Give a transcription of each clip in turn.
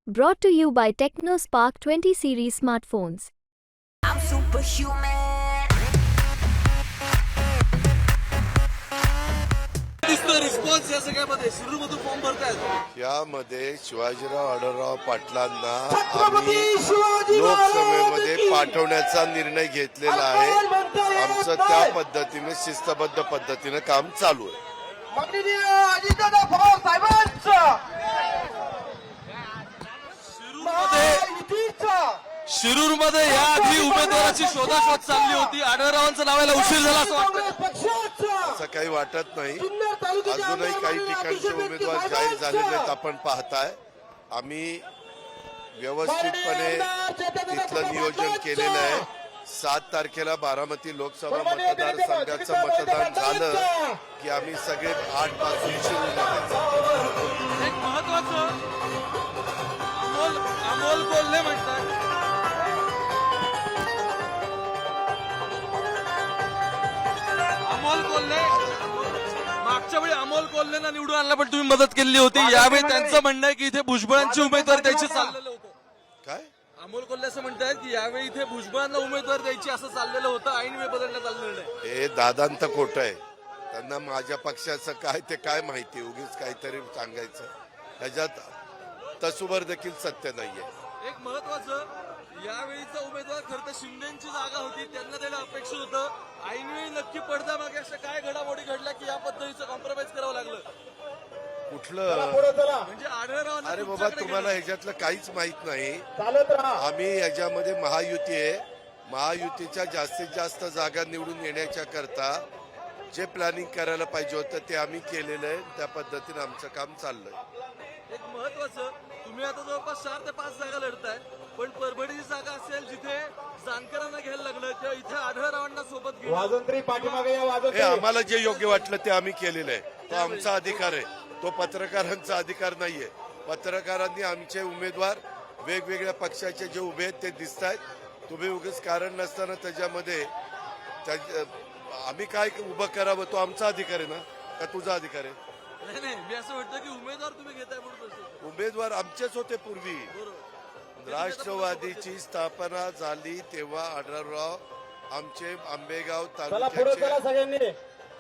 Brought to you by TechnoSpark 20 series smartphones. I'm superhuman. Response या सगळ्यामध्ये शिरूरमधून form भरतायत. यामध्ये शिवाजीराव आढळराव पाटलांना आम्ही लोकसभेमध्ये पाठवण्याचा निर्णय घेतलेला आहे. आमचं त्या पद्धतीने शिस्तबद्ध पद्धतीने काम चालू आहे. शिरूरमध्ये या आधी उमेदवाराची शोधाशोध चालली होती. आढळरावांचं नाव यायला उशीर झाला असं वाटतं. असं काही वाटत नाही. अजूनही काही ठिकाणचे उमेदवार जाहीर झालेले आहेत. आपण पाहताय आम्ही व्यवस्थितपणे तिथलं नियोजन केलेलं आहे. 7 तारखेला बारामती लोकसभा मतदारसंघाचं मतदान झालं की आम्ही सगळे 8 पासून शिरूरमध्ये. एक महत्वाचं अमोल कोल्हे म्हणतात मागच्या वेळी अमोल कोल्हेंना निवडून आणला पण तुम्ही मदत केली होती. यावेळी त्यांचं म्हणणं आहे की इथे भुजबळांची उमेदवार द्यायची चाललेलं होतं. काय अमोल कोल्हे असं म्हणतात की यावेळी इथे भुजबळांना उमेदवार द्यायची असं चाललेलं होतं. ऐन वेळ बदलण्यात आलेलं नाही. हे दादांत खोटं आहे. त्यांना माझ्या पक्षाचं काय ते काय माहिती. उगीच काहीतरी सांगायचं त्याच्यात तसुभर देखील सत्य नाहीये. एक महत्वाचं यावेळीचा उमेदवार खरं तर शिंदेची जागा होती. त्यांना देणं अपेक्षित होतं. ऐनवेळी नक्की पडदा मागे अशा काय घडामोडी घडल्या की या पद्धतीचं कॉम्प्रोमाइज करावं लागलं. कुठलं म्हणजे आढळरावांना अरे बाबा तुम्हाला ह्याच्यातलं काहीच माहित नाही. चालत आम्ही याच्यामध्ये महायुती आहे. महायुतीच्या जास्तीत जास्त जागा निवडून येण्याच्या करता जे प्लॅनिंग करायला पाहिजे होतं ते आम्ही केलेलं आहे. त्या पद्धतीने आमचं काम चाललंय. एक महत्वाचं तुम्ही आता जवळपास 4 ते 5 जागा लढताय. पण परभणीची जागा असेल जिथे जानकरांना घ्यायला लागलं तेव्हा इथे आढळरावांना सोबत घेऊन वाजंत्री पाठीमागे या हे वाजंत्री आम्हाला जे योग्य वाटलं ते आम्ही केलेलं आहे. तो आमचा अधिकार आहे. तो पत्रकारांचा अधिकार नाहीये. पत्रकारांनी आमचे उमेदवार वेगवेगळ्या पक्षाचे जे उभे आहेत ते दिसत आहेत. तुम्ही उगीच कारण नसताना त्याच्यामध्ये आम्ही काय उभं करावं तो आमचा अधिकार आहे ना का तुझा अधिकार आहे. नाही मी असं म्हणतो की उमेदवार तुम्ही घेताय म्हणून. उमेदवार आमचेच होते पूर्वी. राष्ट्रवादीची स्थापना झाली तेव्हा आढळराव आमचे आंबेगाव चला पुढे चला तालुक्याचे सगळ्यांनी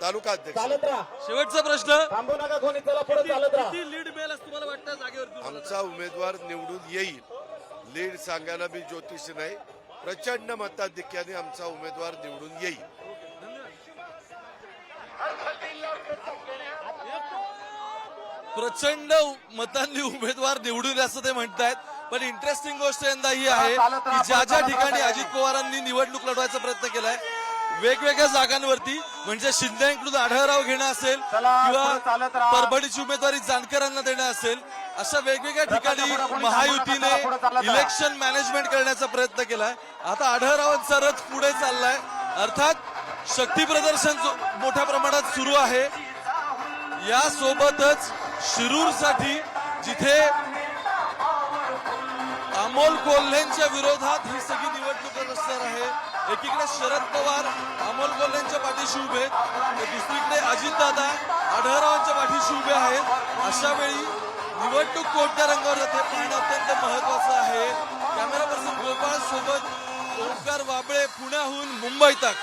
तालुका अध्यक्ष. चालत राहा. शेवटचा प्रश्न थांबू नका कोणी. चला पुढे चालत राहा. किती लीड मिळेल असं तुम्हाला वाटतं जागेवर. आमचा उमेदवार निवडून येईल. लीड सांगायला मी ज्योतिष नाही. प्रचंड मताधिक्याने आमचा उमेदवार निवडून येईल. प्रचंड मतांनी उमेदवार निवडून असं ते म्हणतायत. पण इंटरेस्टिंग गोष्ट यंदा ही आहे की ज्या ज्या ठिकाणी अजित पवारांनी निवडणूक लढवायचा प्रयत्न केलाय वेगवेगळ्या जागांवरती म्हणजे शिंदेकडून आढळराव घेणं असेल किंवा परभणीची उमेदवारी जानकरांना देणं असेल अशा वेगवेगळ्या ठिकाणी महायुतीने इलेक्शन मॅनेजमेंट करण्याचा प्रयत्न केलाय. आता आढळरावांचा रथ पुढे चाललाय. अर्थात शक्ती प्रदर्शन मोठ्या प्रमाणात सुरू आहे. यासोबतच शिरूरसाठी जिथे अमोल कोल्हेंच्या विरोधात ही सगळी निवडणूक असणार आहे. एकीकडे शरद पवार अमोल कोल्हेंच्या पाठीशी उभे आहेत तर दुसरीकडे अजितदादा आढळरावांच्या पाठीशी उभे आहेत. अशा वेळी निवडणूक कोणत्या रंगावर जाते पाहणं अत्यंत महत्वाचं आहे. कॅमेरा पर्सन गोपाळ सोबत ओंकार वाबळे पुण्याहून मुंबई तक.